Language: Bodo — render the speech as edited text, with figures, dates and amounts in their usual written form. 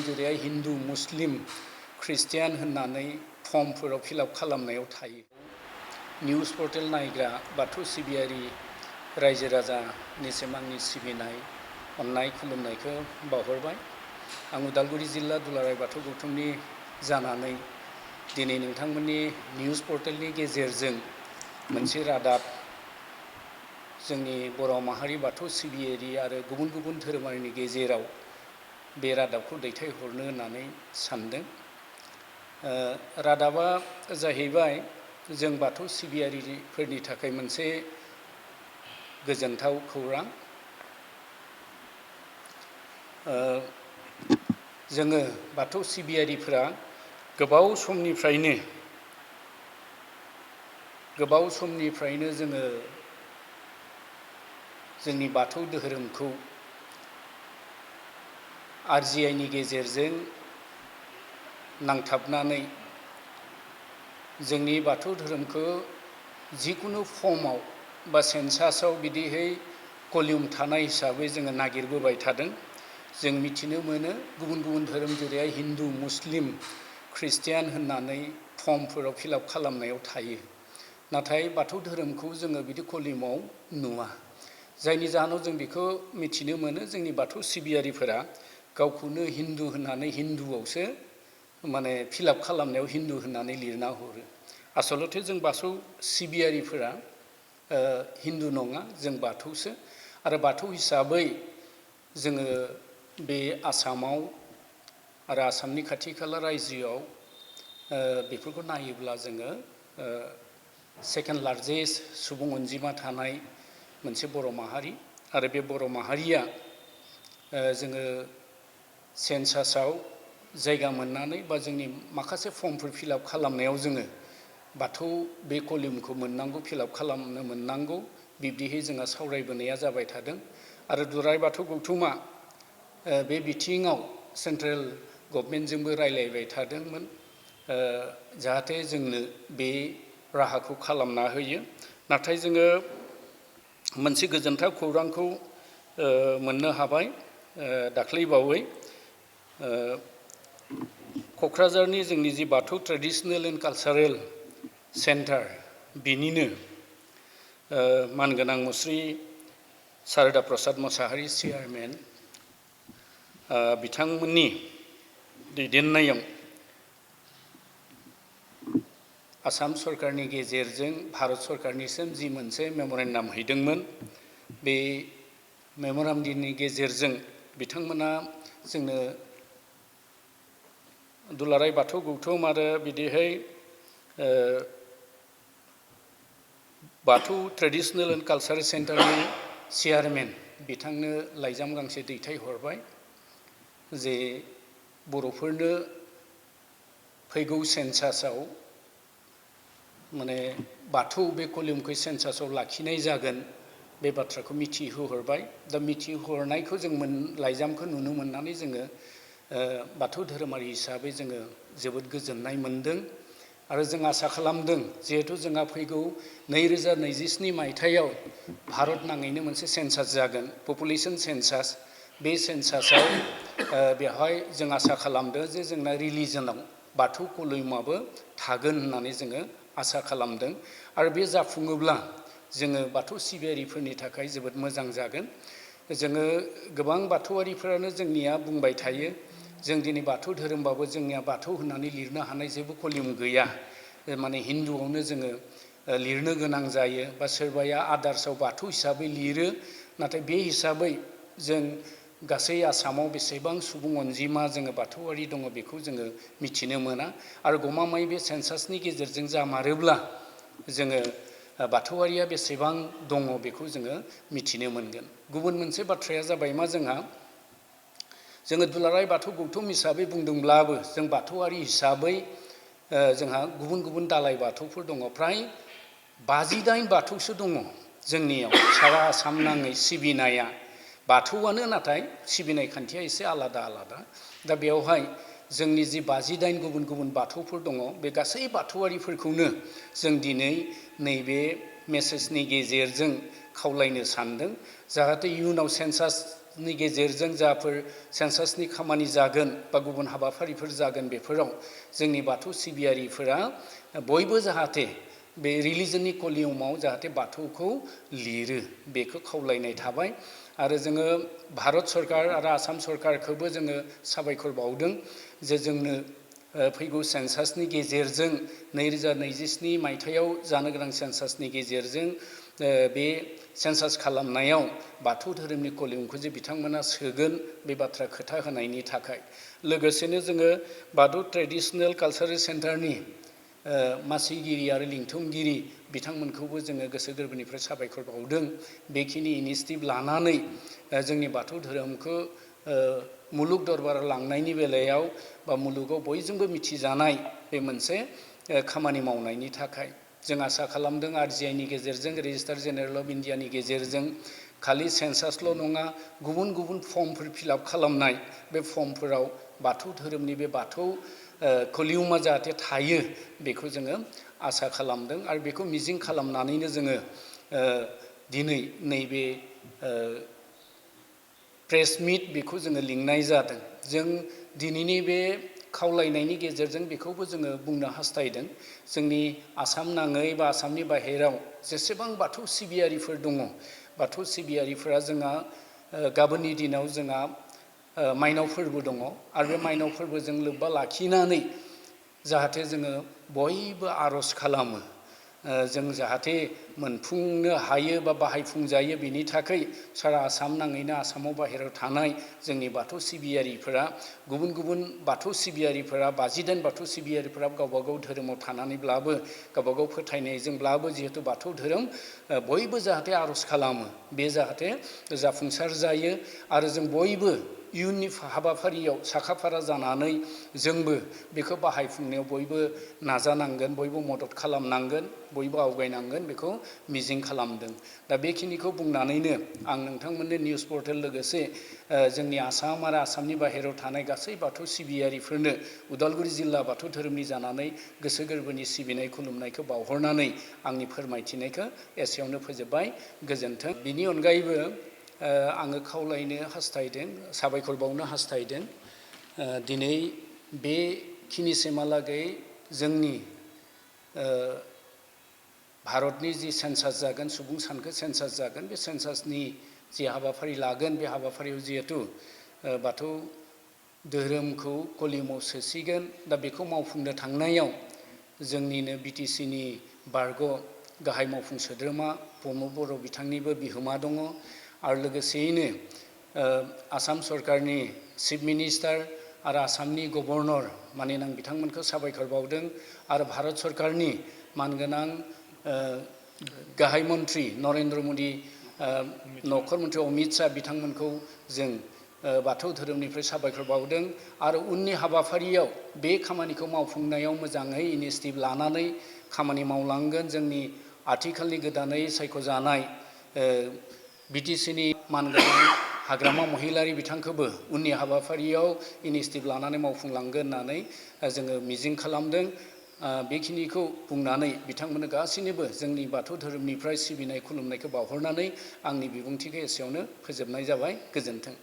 जेरैहाय हिन्दु मुस्लिम ख्रिस्टियान होननानै फर्मफोराव फिलआप खालामनायाव थायो। निउज पर्टेल नायग्रा बाथौ सिबियारि रायजो राजानिसिम आंनि सिबिनाय अननाय खुलुमनायखौ बावहरबाय। आं उदालगुरि जिल्ला दुलाराय बाथौ गौथुमनि जानानै दिनै नोंथांमोननि निउज पर्टेलनि गेजेरजों मोनसे रादाब जोंनि बर' माहारि बाथौ सिबियारि आरो गुबुन गुबुन धोरोमारिनि गेजेराव बे रादाबखौ दैथायहरनो होननानै सानदों। रादाबा जाहैबाय जों बाथौ सिबियारिफोरनि थाखाय मोनसे गोजोनथाव खौरां। जोङो बाथौ सिबियारिफोरा गोबाव समनिफ्रायनो जोङो जोंनि बाथौ धोरोमखौ आरजिआइनि गेजेरजों नांथाबनानै जोंनि बाथौ धोरोमखौ जिकुनु फर्माव बा सेन्सासाव बिदिहै कलिउम थानाय हिसाबै जोङो नागिरबोबाय थादों। जों मिथिनो मोनो गुबुन गुबुन धोरोम जेरैहाय हिन्दु मुस्लिम ख्रिस्टियान होननानै फर्मफोराव फिलआप खालामनायाव थायो। नाथाय बाथौ धोरोमखौ जोङो बिदि कलिउमाव नुवा। जायनि जाहोनाव जों बेखौ मिथिनो मोनो जोंनि बाथौ सिबियारिफोरा गावखौनो हिन्दु होननानै हिन्दुआवसो फिलआप खालामनायाव हिन्दु होननानै लिरना हरो। आसलथे जों बाथौ सिबियारिफोरा हिन्दु नङा, जों बाथौसो। आरो बाथौ हिसाबै जोङो बे आसामाव आरो आसामनि खाथि खाला रायजोआव बेफोरखौ नायोब्ला जोङो सेकेन्ड लार्जेस्ट सुबुं अनजिमा थानाय मोनसे बर' माहारि। आरो बे बर' माहारिया जोङो सेन्सासाव जायगा मोननानै बा जोंनि माखासे फर्मफोर फिलआप खालामनायाव जोङो बाथौ बे कलिउमखौ मोननांगौ, फिलआप खालामनो मोननांगौ, बिब्दिहै जोंहा सावरायबोनाया जाबाय थादों। आरो दुलाराय बाथौ गौथुमा बे बिथिङाव सेन्ट्रेल गभर्नमेन्टजोंबो रायलायबाय थादोंमोन जाहाथे जोंनो बे राहाखौ खालामना होयो। नाथाय जोङो मोनसे गोजोनथाव खौरांखौ मोननो हाबाय दाख्लैबावै। क'क्राझारनि जोंनि जि बाथौ ट्रेडिसनेल एन्ड कालचारेल सेन्टार बिनिनो मानगोनां मुस्रि सारदा प्रसाद मोसाहारि चेयारमेन बिथांमोननि दैदेननायाव आसाम सरकारनि गेजेरजों भारत सरकारनिसिम जि मोनसे मेम'रेन्डाम हैदोंमोन, बे मेम'रेन्डामनि गेजेरजों बिथांमोना जोंनो दुलाराय बाथौ गौथुम आरो बिदिहै बाथौ ट्रेडिसनेल एन्ड कालचारेल सेन्टारनि चेयारमेन बिथांनो लाइजाम गांसे दैथायहरबाय जे बर'फोरनो फैगौ सेन्सासाव बाथौ बे कलिउमखौ सेन्सासाव लाखिनाय जागोन, बे बाथ्राखौ मिथिहोहरबाय। दा मिथिहोहरनायखौ जों लाइजामखौ नुनो मोननानै जोङो बाथौ धोरोमारि हिसाबै जोङो जोबोद गोजोननाय मोनदों। आरो जों आसा खालामदों जिहेथु जोंहा फैगौ 2027 मायथाइयाव भारत नाङैनो मोनसे सेन्सास जागोन, पपुलेसन सेन्सास। बे सेन्सासाव बेवहाय जों आसा खालामदों जे जोंना रिलिजनाव बाथौ कलिउमाबो थागोन होननानै जोङो आसा खालामदों। आरो बे जाफुङोब्ला जोङो बाथौ सिबियारिफोरनि थाखाय जोबोद मोजां जागोन। जोङो गोबां बाथौआरिफोरानो जोंनिया बुंबाय थायो जों दिनै बाथौ धोरोमबाबो जोंनिया बाथौ होननानै लिरनो हानाय जेबो कलिउम गैया, हिन्दुआवनो जोङो लिरनो गोनां जायो, बा सोरबाया आदार्सआव बाथौ हिसाबै लिरो। नाथाय बे हिसाबै जों गासै आसामाव बेसेबां सुबुं अनजिमा जोङो बाथौआरि दङ बेखौ जोङो मिथिनो मोना। आरो गमामायै बे सेन्सासनि गेजेरजों जामारोब्ला जोङो बाथौआरिया बेसेबां दङ बेखौ जोङो मिथिनो मोनगोन। गुबुन मोनसे बाथ्राया जाबाय मा, जोङो दुलाराय बाथौ गौथुम हिसाबै बुंदोंब्लाबो जों बाथौआरि हिसाबै जोंहा गुबुन गुबुन दालाय बाथौफोर दङ। फ्राय 59 बाथौसो दङ जोंनियाव सारा आसाम नाङै सिबिनाया। बाथौआनो, नाथाय सिबिनाय खान्थिया एसे आलादा आलादा। दा बेवहाय जोंनि जि 58 गुबुन गुबुन बाथौफोर दङ, बे गासै बाथौआरिफोरखौनो जों दिनै नैबे मेसेजनि गेजेरजों खावलायनो सानदों जाहाथे इयुनाव सेन्सास सेन्सासनि गेजेरजों जाफोर सेन्सासनि खामानि जागोन बा गुबुन हाबाफारिफोर जागोन बेफोराव जोंनि बाथौ सिबियारिफोरा बयबो जाहाथे बे रिलिजननि कलिउमाव जाहाथे बाथौखौ लिरो बेखौ खावलायनाय थाबाय आरो जोङो भारत सरकार आरो आसाम सरकारखौबो जोङो साबायखर बावदों जे जोंनो फैगौ सेन्सासनि गेजेरजों 2027 मायथाइयाव जानो गोनां सेन्सासनि गेजेरजों बे सेन्सास खालामनायाव बाथौ धोरोमनि कलिउमखौ जे बिथांमोना सोगोन बे बाथ्रा खोथा होनायनि थाखाय लोगोसेनो जोङो बाथौ ट्रेडिशनेल कालचारेल सेन्टारनि मासिगिरि आरो लिंथुमगिरि बिथांमोनखौबो जोङो गोसो गोरबोनिफ्राय साबायखर बावदों बेखिनि इनिशिएटिभ लानानै जोंनि बाथौ धोरोमखौ मुलुग दरबाराव लांनायनि बेलायाव बा मुलुगाव बयजोंबो मिथिजानाय बे मोनसे खामानि मावनायनि थाखाय जों आसा खालामदों आरजिआइनि गेजेरजों रेजिस्टार जेनेरेल अफ इन्डियानि गेजेरजों खालि सेन्सासल' नङा गुबुन गुबुन फर्मफोर फिलआप खालामनाय बे फर्मफोराव बाथौ धोरोमनि बे बाथौ कलिउमा जाहाथे थायो बेखौ जोङो आसा खालामदों आरो बेखौ मिजिं खालामनानैनो जोङो दिनै नैबे प्रेस मिट बेखौ जोङो लिंनाय जादों जों दिनैनि बे खावलायनायनि गेजेरजों बेखौबो जोङो बुंनो हास्थायदों जोंनि आसाम नाङै बा आसामनि बाहेराव जेसेबां बाथौ सिबियारिफोर दङ बाथौ सिबियारिफोरा जोंहा गाबोननि दिनाव जोंहा माइनाव फोरबो दङ आरो बे माइनाव फोरबोजों लोब्बा लाखिनानै जाहाथे जोङो बयबो आर'ज खालामो जों जाहाथे मोनफुंनो हायो बा बाहायफुंजायो बेनि थाखाय सारा आसाम नाङैनो आसामाव बाहेरायाव थानाय जोंनि बाथौ सिबियारिफोरा गुबुन गुबुन बाथौ सिबियारिफोरा 52 बाथौ सिबियारिफोरा गावबा गाव धोरोमाव थानानैब्लाबो गावबा गाव फोथायनायजोंब्लाबो जिहेतु बाथौ धोरोम बयबो जाहाथे आर'ज खालामो बे जाहाथे जाफुंसार जायो आरो जों बयबो इयुननि हाबाफारियाव साखाफारा जानानै जोंबो बेखौ बाहायफुंनायाव बयबो नाजानांगोन बयबो मदद खालामनांगोन बयबो आवगायनांगोन बेखौ मिजिं खालामदों दा बेखिनिखौ बुंनानैनो आं नोंथांमोननो निउस पर्टेल लोगोसे जोंनि आसाम आरो आसामनि बाहेरायाव थानाय गासै बाथौ सिबियारिफोरनो उदालगुरि जिल्ला बाथौ धोरोमनि जानानै गोसो गोरबोनि सिबिनाय खुलुमनायखौ बावहरनानै आंनि फोरमायथिनायखौ एसेयावनो फोजोबबाय गोजोन्थों बिनि अनगायैबो आङो खावलायनो हास्थायदों साबायखर बावनो हास्थायदों दिनै बेखिनिसिमहालागै जोंनि भारतनि जि सेन्सास जागोन सुबुं सानखो सेन्सास जागोन बे सेन्सासनि जि हाबाफारि लागोन बे हाबाफारियाव जिहेतु बाथौ धोरोमखौ कलिउमाव सोसिगोन दा बेखौ मावफुंनो थांनायाव जोंनिनो बिटिसिनि बारग' गाहाय मावफुं सोद्रोमा प्रमद बर' बिथांनिबो बिहोमा दङ आरो लोगोसेयैनो आसाम सरकारनि चिफ मिनिस्टार आरो आसामनि गभर्नर मानोना आं बिथांमोनखौ साबायखर बावदों आरो भारत सरकारनि मानगोनां गाहाय मन्त्रि नरेन्द्र मदि नखर मन्त्रि अमित शाह बिथांमोनखौ जों बाथौ धोरोमनिफ्राय साबायखर बावदों आरो उननि हाबाफारियाव बे खामानिखौ मावफुंनायाव मोजाङै इनिशिएटिभ लानानै खामानि मावलांगोन जोंनि आथिखालनि गोदानै सायख'जानाय बिटिसिनि मानगोनां हाग्रामा महिलारि बिथांखौबो उननि हाबाफारियाव इनिशिएटिभ लानानै मावफुंलांगोन होननानै जोङो मिजिं खालामदों बेखिनिखौ बुंनानै बिथांमोननो गासैनोबो जोंनि बाथौ धोरोमनिफ्राय सिबिनाय खुलुमनायखौ बावहरनानै आंनि बिबुंथिखौ एसेयावनो फोजोबनाय जाबाय गोजोन्थों